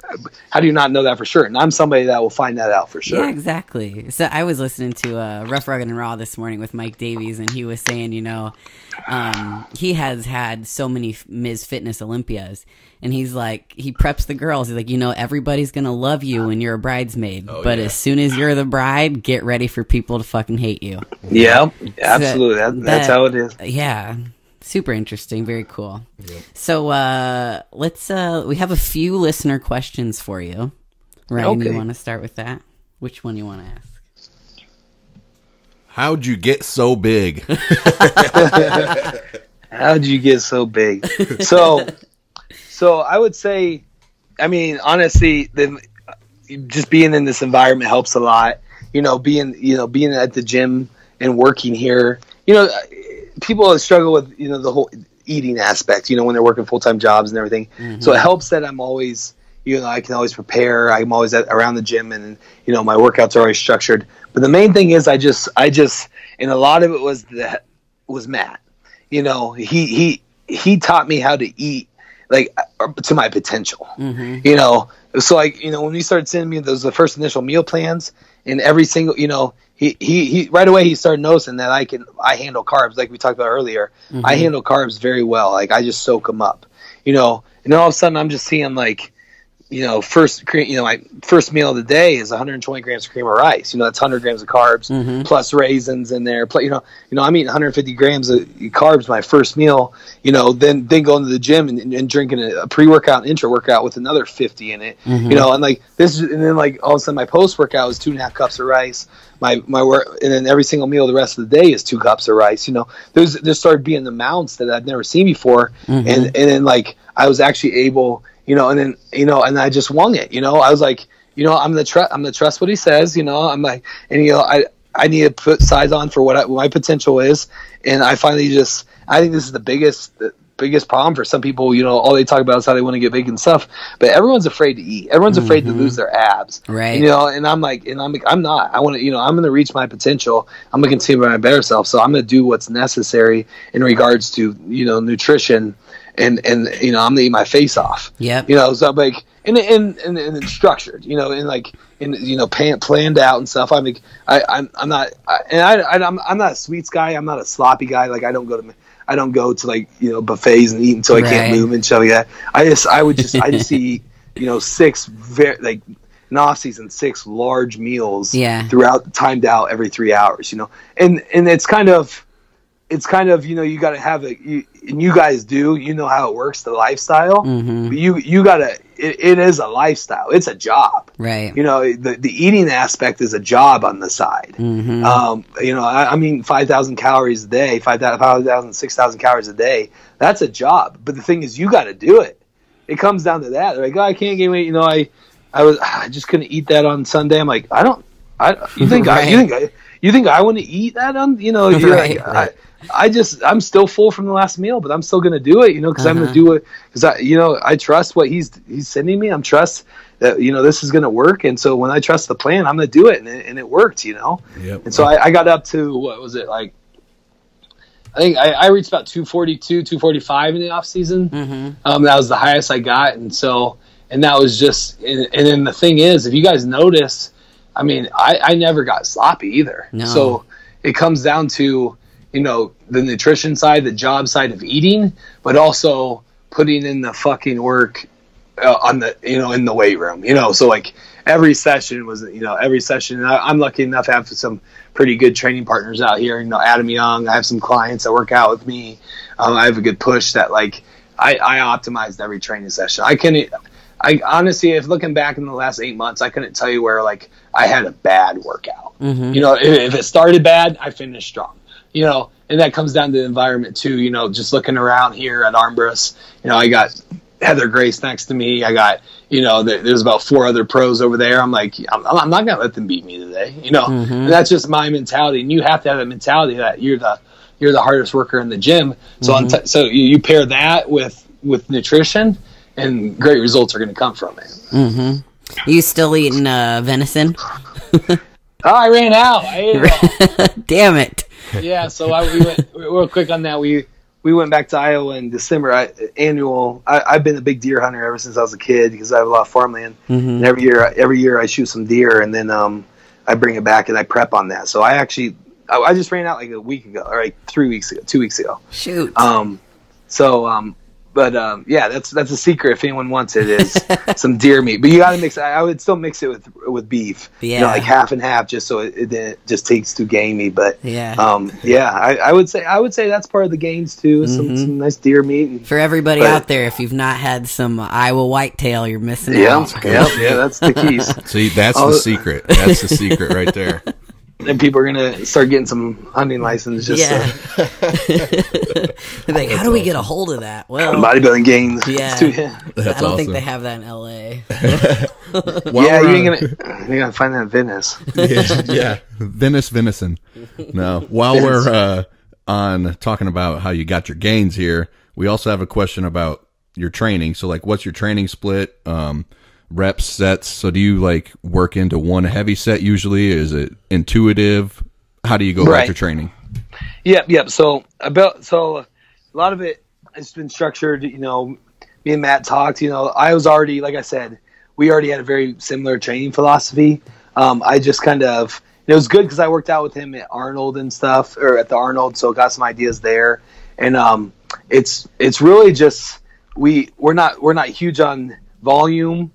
How do you not know that for sure? And I'm somebody that will find that out for sure. Yeah, exactly. So I was listening to Rough, Rugged, and Raw this morning with Mike Davies, and he was saying, you know, he has had so many Ms. Fitness Olympias, and he's like, he preps the girls. He's like, you know, everybody's gonna love you when you're a bridesmaid, but as soon as you're the bride, get ready for people to fucking hate you. Yeah, absolutely. That's how it is. Yeah. Super interesting. Very cool. Yep. So let's we have a few listener questions for you. Ryan, you want to start with that? Which one you want to ask? How'd you get so big? How'd you get so big? So I would say, I mean, honestly, just being in this environment helps a lot. You know, being at the gym and working here, you know, people struggle with, you know, the whole eating aspect, you know, when they're working full-time jobs and everything. So it helps that I'm always, you know, I can always prepare. I'm always around the gym, and, you know, my workouts are always structured. But the main thing is I just, and a lot of it was Matt. You know, he taught me how to eat, like, to my potential, you know. So, like, you know, when he started sending me the first initial meal plans, and every single, you know, he right away he started noticing that I handle carbs, like we talked about earlier. I handle carbs very well. Like, I just soak them up, you know. And then all of a sudden I'm just seeing, like, you know, my first meal of the day is 120 grams of cream of rice. You know, that's 100 grams of carbs plus raisins in there. You know, I'm eating 150 grams of carbs my first meal. You know, then going to the gym and drinking a pre-workout and intra-workout with another 50 in it. You know, and like this, and then like all of a sudden my post-workout is 2.5 cups of rice. My work, and then every single meal the rest of the day is 2 cups of rice. You know, there started being amounts that I'd never seen before, and then like I was actually able. You know, and then, you know, and I just won it. You know, I was like, I'm gonna trust what he says. I'm like, and I need to put size on for what my potential is. And I finally I think this is the biggest problem for some people. All they talk about is how they want to get big and stuff, but everyone's afraid to eat. Everyone's afraid to lose their abs. Right. And I'm like, I'm not. I want to, I'm going to reach my potential. I'm going to continue my better self. So I'm going to do what's necessary in regards to, nutrition and I'm going to eat my face off. Yep. So I'm like, and structured, planned out and stuff. I'm like, I'm not a sweets guy. I'm not a sloppy guy. Like I don't go to like, buffets and eat until I can't move and shit like that. I just eat, 6 very like in off season 6 large meals throughout, timed out every 3 hours, and it's kind of, you got to have and you guys do, how it works, the lifestyle. But you got to, it is a lifestyle. It's a job. Right. The eating aspect is a job on the side. I mean, 5,000 calories a day, 5,000, 6,000 calories a day. That's a job. But the thing is, you got to do it. It comes down to that. They're like, oh, I can't gain weight. I just couldn't eat that on Sunday. I'm like, you think I want to eat that on, right. I'm still full from the last meal, but I'm still going to do it, because I'm going to do it because I trust what he's sending me. I'm trust that, this is going to work. And so when I trust the plan, I'm going to do it. And it worked, Yep. And so I got up to, what was it? Like, I think I reached about 242, 245 in the off season. That was the highest I got. And that was just, and then the thing is, if you guys notice, I mean, I never got sloppy either. No. So it comes down to, the nutrition side, the job side of eating, but also putting in the fucking work on the, in the weight room, so like every session was, I'm lucky enough to have some pretty good training partners out here. Adam Young, I have some clients that work out with me. I have a good push that like, I optimized every training session. I honestly, if looking back in the last 8 months, I couldn't tell you where like I had a bad workout. If it started bad, I finished strong. And that comes down to the environment too, just looking around here at Armbrust, I got Heather Grace next to me. I got, there's about 4 other pros over there. I'm like, I'm not going to let them beat me today, and that's just my mentality. And you have to have a mentality that you're the hardest worker in the gym. So, so you pair that with nutrition and great results are going to come from it. You still eating venison? I ran out. I ate it all. Damn it. Yeah, so we went real quick on that. We went back to Iowa in December. I've been a big deer hunter ever since I was a kid because I have a lot of farmland. And every year I shoot some deer, and then I bring it back and I prep on that. So I just ran out like a week ago, or like 2 weeks ago. Shoot. But yeah, that's a secret if anyone wants it, is some deer meat. But you got to mix. I would still mix it with beef. Yeah, like half and half, just so it just tastes too gamey. But yeah, I would say that's part of the gains too. Some nice deer meat. For everybody out there, if you've not had some Iowa whitetail, you're missing out. Yeah, that's the keys. See, that's the secret. That's the secret right there. And people are gonna start getting some hunting licenses. Like, how do we get a hold of that? Well, bodybuilding games. Yeah, I don't think they have that in LA. Yeah, you're gonna find that in Venice. Yeah, Venice venison. No, while we're on talking about how you got your gains here, we also have a question about your training. So, like, what's your training split? Reps, sets. So do you like work into one heavy set usually? Is it intuitive? How do you go about your training? Yep. So a lot of it has been structured. Me and Matt talked. I was already, like I said, we already had a very similar training philosophy. I just kind of, it was good because I worked out with him at Arnold and stuff, or at the Arnold, so got some ideas there. And it's really just we're not huge on volume.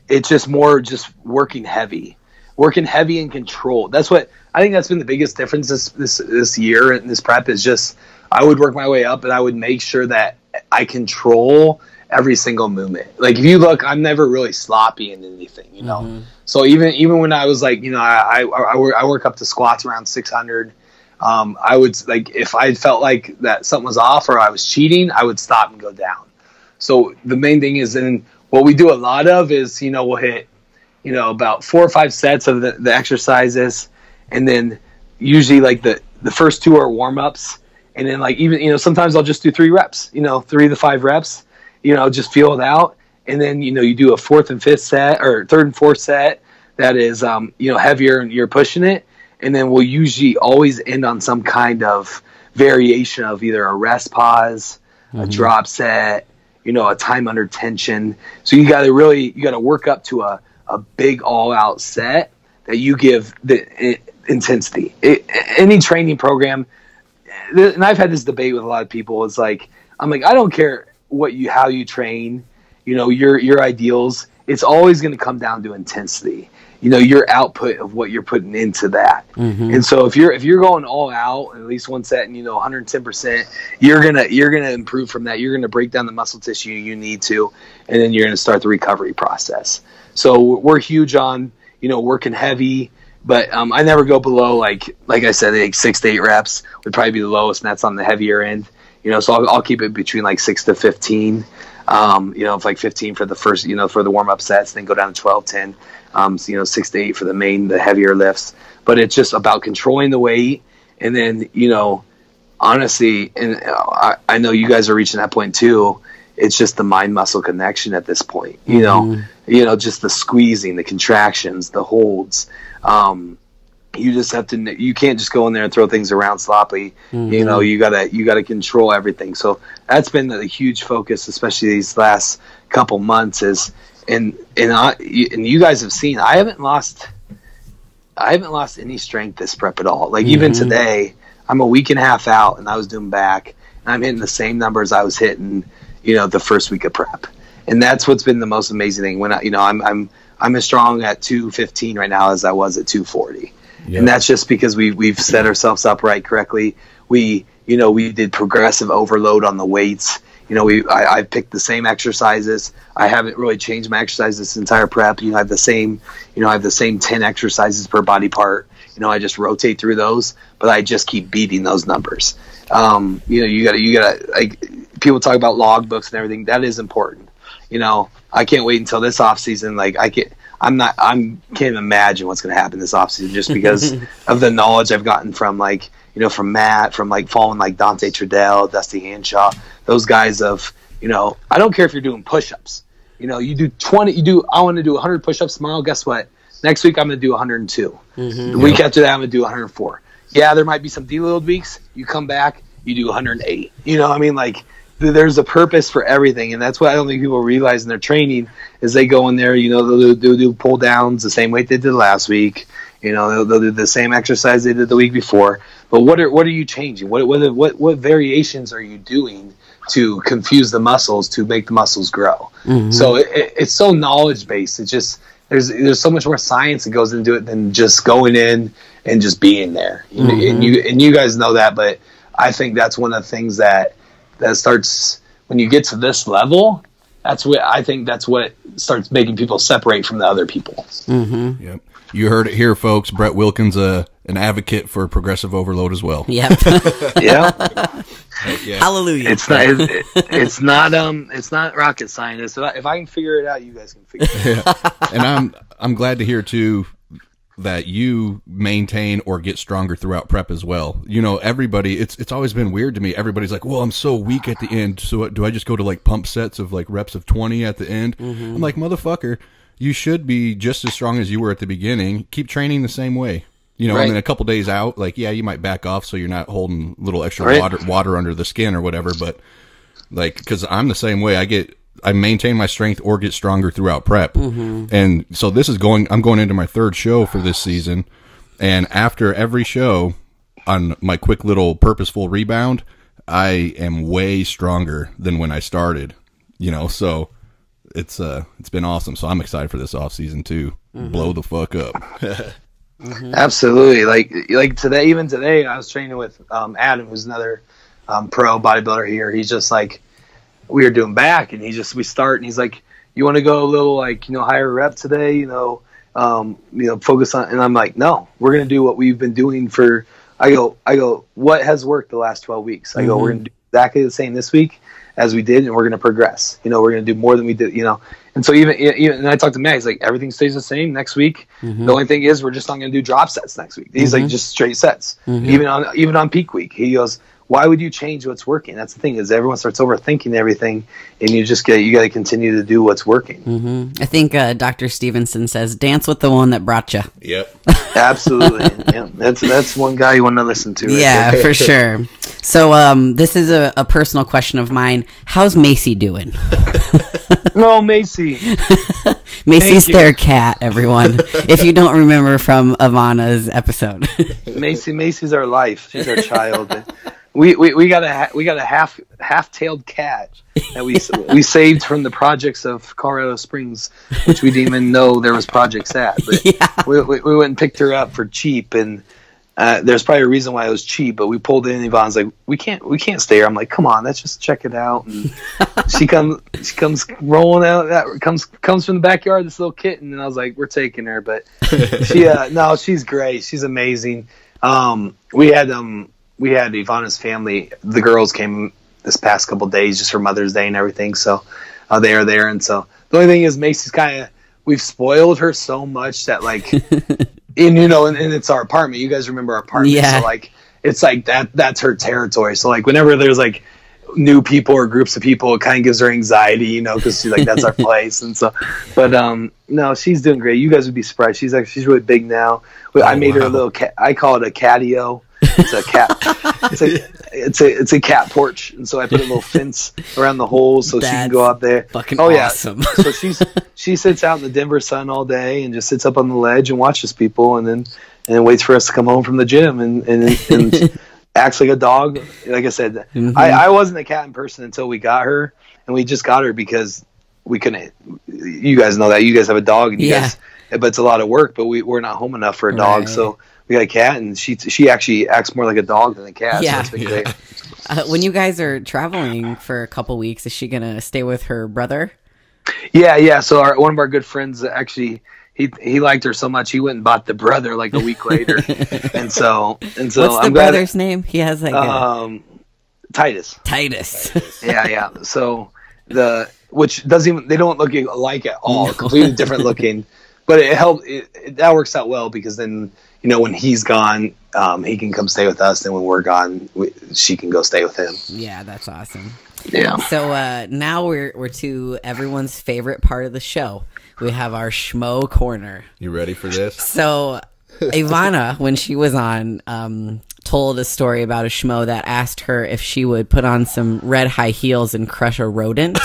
It's just more just working heavy and controlled. That's what I think that's been the biggest difference this year in this prep, is just I would work my way up and I would make sure that I control every single movement. Like if you look, I'm never really sloppy in anything, So even when I was like, I work up to squats around 600. I would, like, if I felt like that something was off or I was cheating, I would stop and go down. So the main thing is, and what we do a lot of is, we'll hit about 4 or 5 sets of the exercises, and then usually like the first 2 are warm-ups, and then like even sometimes I'll just do 3 reps, 3 to 5 reps, just feel it out, and then you do a 4th and 5th set, or 3rd and 4th set that is heavier and you're pushing it, and then we'll usually always end on some kind of variation of either a rest pause, a drop set, a time under tension. So you got to work up to a big all-out set that you give the intensity. Any training program, and I've had this debate with a lot of people. It's like, I'm like, I don't care how you train, your ideals. It's always going to come down to intensity. Your output of what you're putting into that. And so if you're going all out at least one set and 110%, you're gonna improve from that. You're gonna break down the muscle tissue you need to, and then you're gonna start the recovery process. So we're huge on working heavy, but I never go below like I said, like 6 to 8 reps would probably be the lowest, and that's on the heavier end. So I'll keep it between like 6 to 15. If like 15 for the first, for the warm up sets, then go down to 12, 10, 6 to 8 for the heavier lifts. But it's just about controlling the weight. And then, honestly, and I know you guys are reaching that point too. It's just the mind muscle connection at this point, just the squeezing, the contractions, the holds. You just have to. You can't just go in there and throw things around sloppily. You gotta control everything. So that's been the huge focus, especially these last couple months. And you guys have seen, I haven't lost any strength this prep at all. Like even today, I'm a week and a half out, and I was doing back, and I'm hitting the same numbers I was hitting, the first week of prep. And that's what's been the most amazing thing. When I'm as strong at 215 right now as I was at 240. Yep. And that's just because we've set ourselves up correctly. We did progressive overload on the weights. I picked the same exercises. I haven't really changed my exercises this entire prep. I have the same 10 exercises per body part. I just rotate through those, but I just keep beating those numbers. You gotta like, people talk about log books and everything. That is important. I can't wait until this off season. Like I can't even imagine what's going to happen this offseason just because of the knowledge I've gotten from from Matt, from following Dante Trudell, Dusty Hanshaw, those guys of, I don't care if you're doing push-ups, you do 20, I want to do 100 push-ups tomorrow. Guess what? Next week, I'm going to do 102. The week after that, I'm going to do 104. Yeah, there might be some deload weeks. You come back, you do 108. There's a purpose for everything, and that's what I don't think people realize in their training is they go in there, they'll do pull downs the same weight they did last week, they'll do the same exercise they did the week before. But what are you changing? What variations are you doing to confuse the muscles to make the muscles grow? So it's so knowledge based. It's just there's so much more science that goes into it than just going in and just being there. And you guys know that, but I think that's one of the things that starts when you get to this level. That's what starts making people separate from the other people. Yep. You heard it here, folks. Brett Wilkin's an advocate for progressive overload as well. Yep. Yeah. Hallelujah. It's not rocket science. If I can figure it out, you guys can figure it out. And I'm glad to hear too that you maintain or get stronger throughout prep as well. Everybody, it's always been weird to me. Everybody's like, well, I'm so weak at the end, so do I just go to pump sets of reps of 20 at the end? I'm like, motherfucker, you should be just as strong as you were at the beginning. Keep training the same way. Right. And then a couple days out, you might back off so you're not holding little extra water under the skin or whatever, but because I'm the same way. I maintain my strength or get stronger throughout prep. And so I'm going into my 3rd show for this season. And after every show on my quick little purposeful rebound, I am way stronger than when I started, so it's been awesome. So I'm excited for this off season too. Blow the fuck up. Absolutely. Like today, I was training with Adam, who's another pro bodybuilder here. He's just we were doing back, and we start, and he's like, you want to go a little higher rep today, focus on, and I'm like, no, we're going to do what we've been doing I go, what has worked the last 12 weeks? I go, we're going to do exactly the same this week as we did, and we're going to progress. You know, we're going to do more than we did, you know. And so even and I talked to Matt, he's like, everything stays the same next week. The only thing is we're just not going to do drop sets next week. He's like, just straight sets. Even on peak week. He goes, why would you change what's working? That's the thing, is everyone starts overthinking everything, and you got to continue to do what's working. I think Dr. Stevenson says, dance with the one that brought you. Yep. Absolutely. Yeah, that's one guy you want to listen to. Right Yeah, there. for sure. So this is a personal question of mine. How's Macy doing? No, Macy. Macy's their cat, everyone. If you don't remember from Ivana's episode. Macy's our life. She's our child. We got a half-tailed cat that we saved from the projects of Colorado Springs, which we didn't even know there was projects at. But we went and picked her up for cheap, and there's probably a reason why it was cheap. But we pulled in, and Yvonne's like, we can't stay here. I'm like, come on, let's just check it out. And she comes rolling out. That comes from the backyard. This little kitten, and I was like, we're taking her. But no, she's great. She's amazing. We had Ivana's family. The girls came this past couple days just for Mother's Day and everything. So they are there. And so the only thing is Macy's we've spoiled her so much that like, and it's our apartment. You guys remember our apartment. Yeah. So like, it's like that's her territory. So like whenever there's like new people or groups of people, it kind of gives her anxiety, you know, because she's like, that's our place. And so, but no, she's doing great. You guys would be surprised. She's really big now. I made her a little I call it a catio. It's a cat. It's a cat porch, and so I put a little fence around the holes so she can go out there. Fucking awesome. So she sits out in the Denver sun all day and just sits up on the ledge and watches people, and then waits for us to come home from the gym and acts like a dog. Like I said, I wasn't a cat in person until we got her, and we just got her because we couldn't. You guys know that you guys have a dog, and but it's a lot of work. But we're not home enough for a dog, so. We got a cat, and she actually acts more like a dog than a cat. Yeah. So it's been great. When you guys are traveling for a couple weeks, is she gonna stay with her brother? Yeah. So one of our good friends actually he liked her so much he went and bought the brother like a week later, and so What's the brother's name? He has like Titus. Yeah. So which doesn't even they don't look alike at all. Completely different looking, but it helped. That works out well because then. You know, when he's gone, he can come stay with us. And when we're gone, she can go stay with him. Yeah, that's awesome. Yeah. So now we're to everyone's favorite part of the show. We have our Schmo Corner. You ready for this? So Ivana, when she was on, told a story about a Schmo that asked her if she would put on some red high heels and crush a rodent.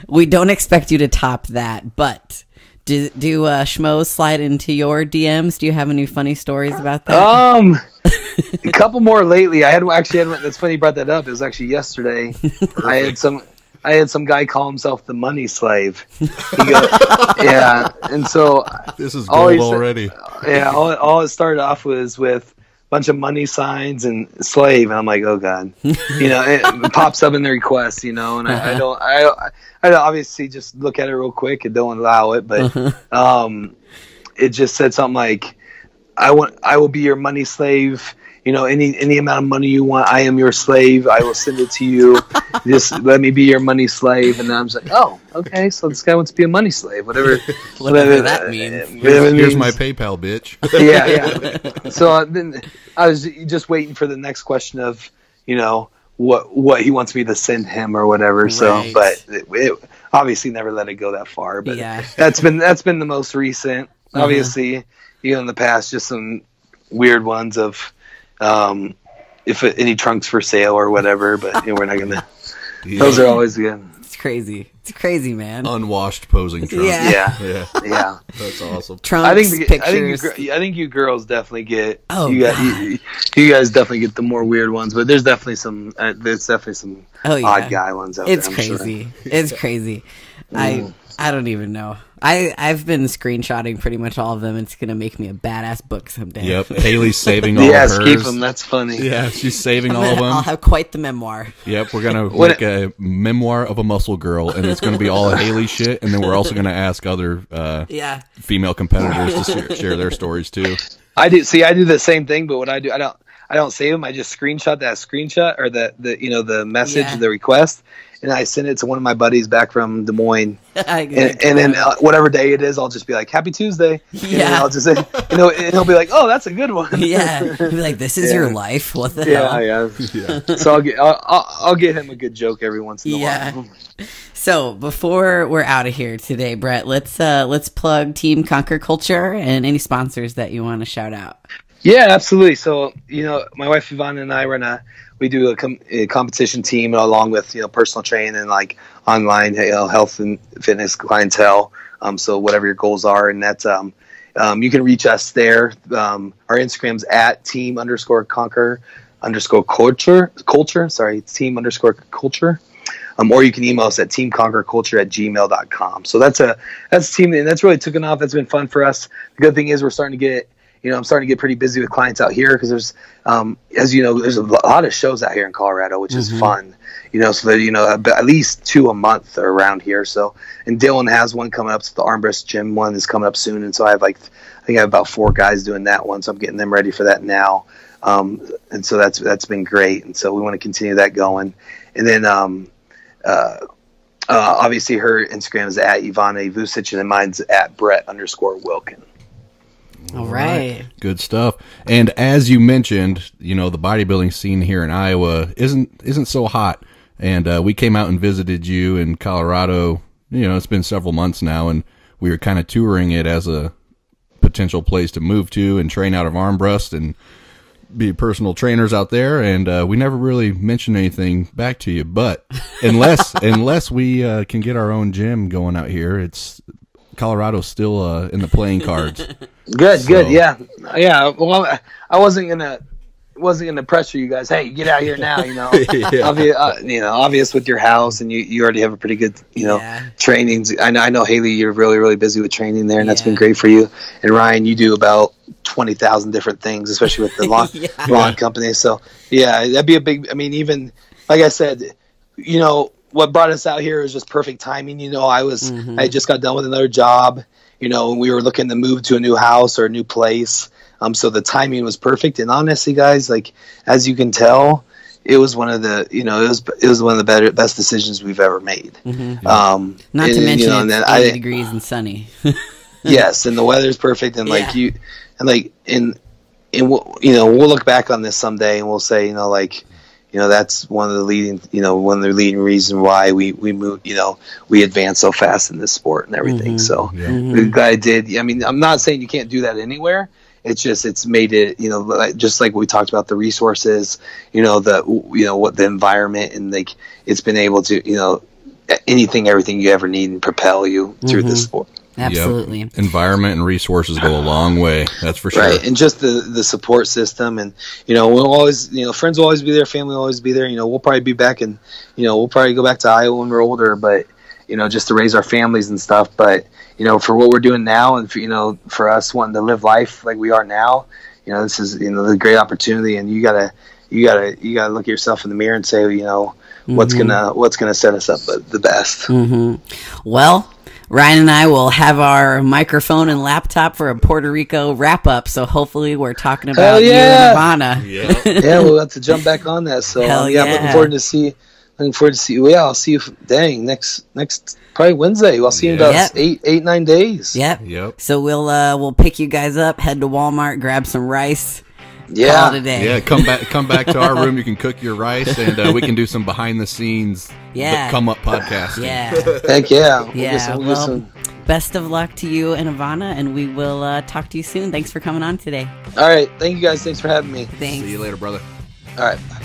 We don't expect you to top that, but... Do Schmoes slide into your DMs? Do you have any funny stories about that? A couple more lately. I had that's funny you brought that up. It was actually yesterday. I had some guy call himself the money slave. Yeah, and so this is gold already. Yeah, all it started off was with a bunch of money signs and slave, and I'm like, oh god, it pops up in the request, and I obviously just look at it real quick and don't allow it, but it just said something like, I will be your money slave. Any amount of money you want, I am your slave. I will send it to you. Just let me be your money slave. And I was like, oh, okay. So this guy wants to be a money slave, whatever that means. Here's my PayPal, bitch. Yeah. So then I was just waiting for the next question of, what he wants me to send him or whatever. Right. So, but it obviously never let it go that far. But that's been the most recent. Obviously, in the past, just some weird ones of. If any trunks for sale or whatever, but we're not gonna. Those are always good. It's crazy, man. Unwashed posing trunks. Yeah. That's awesome. Trunks, I think you girls definitely get. Oh, you guys definitely get the more weird ones, but there's definitely some. There's definitely some odd guy ones out there. It's crazy. It's crazy. I don't even know. I've been screenshotting pretty much all of them. It's gonna make me a badass book someday. Yep, Haley's saving all of hers. Yes, keep them. That's funny. Yeah, she's saving all of them. I'll have quite the memoir. Yep, we're gonna make a memoir of a muscle girl, and it's gonna be all Haley shit. And then we're also gonna ask other female competitors to share their stories too. I do the same thing, but what I I don't save them. I just screenshot that screenshot or the message, Yeah. the request, and I send it to one of my buddies back from Des Moines. And And then whatever day it is, I'll just be like, "Happy Tuesday." Yeah. And I'll just say, and he'll be like, "Oh, that's a good one." yeah, He'll be like, this is Yeah. your life. What the hell? Yeah. So I'll get him a good joke every once in a Yeah. while. So before we're out of here today, Brett, let's plug Team Conquer Culture and any sponsors that you want to shout out. Yeah, absolutely. So, my wife Ivana and I we do a competition team along with, personal training and like online, health and fitness clientele. So whatever your goals are, and that's, you can reach us there. Our Instagram's at team_conquer_culture. Sorry, it's team_culture. Or you can email us at teamconquerculture@gmail.com. So that's a team, and that's really taken off. That's been fun for us. The good thing is we're starting to get, I'm starting to get pretty busy with clients out here because there's, as you know, there's a lot of shows out here in Colorado, which is fun. So that, at least 2 a month are around here. So, and Dylan has one coming up. So the Armbrust Gym one is coming up soon. And so I think I have about 4 guys doing that one. So I'm getting them ready for that now. And so that's been great. And so we want to continue that going. And then, obviously her Instagram is at Ivana Vucic and mine's at Brett_Wilkin. All right. Good stuff. And as you mentioned, the bodybuilding scene here in Iowa isn't so hot. And we came out and visited you in Colorado. It's been several months now, and we were kind of touring it as a potential place to move to and train out of Armbrust and be personal trainers out there. And we never really mentioned anything back to you. But unless we can get our own gym going out here, Colorado's still in the playing cards. Good. Yeah. Well, I wasn't gonna pressure you guys. Hey, get out here now. Obvious with your house, and you already have a pretty good, trainings. I know Haley, you're really, really busy with training there, and that's been great for you. And Ryan, you do about 20,000 different things, especially with the lawn company. So yeah, that'd be a big. I mean, even like I said, what brought us out here is just perfect timing. I just got done with another job. We were looking to move to a new house or a new place. So the timing was perfect. And honestly, guys, like, as you can tell, it was one of the, it was one of the best decisions we've ever made. Not to mention it's 80 degrees and sunny. Yes. And the weather's perfect. And we'll look back on this someday and we'll say, that's one of the leading reasons why we moved, we advanced so fast in this sport and everything. So the guy did. I mean, I'm not saying you can't do that anywhere. It's made it, just like we talked about the resources, what the environment, and like it's been able to, everything you ever need and propel you through this sport. Absolutely. Yep. Environment and resources go a long way. That's for sure. Right. And just the support system, and, we'll always, friends will always be there. Family will always be there. We'll probably be back and, we'll probably go back to Iowa when we're older, but, just to raise our families and stuff. But, for what we're doing now and, for us wanting to live life like we are now, this is, the great opportunity, and you gotta look at yourself in the mirror and say, what's gonna set us up the best. Well, Ryan and I will have our microphone and laptop for a Puerto Rico wrap up. So hopefully we're talking about you and Ivana. Yeah. We'll have to jump back on that. So I'm looking forward to see. Well, I'll see you. Next probably Wednesday. I'll see you in about 8-9 days. Yep. So we'll pick you guys up, head to Walmart, grab some rice. Call it a day. Yeah, come back to our room. You can cook your rice, and we can do some behind the scenes come up podcasting. Yeah. Heck yeah. Well, best of luck to you and Ivana, and we will talk to you soon. Thanks for coming on today. All right. Thank you guys. Thanks for having me. Thanks. See you later, brother. All right. Bye.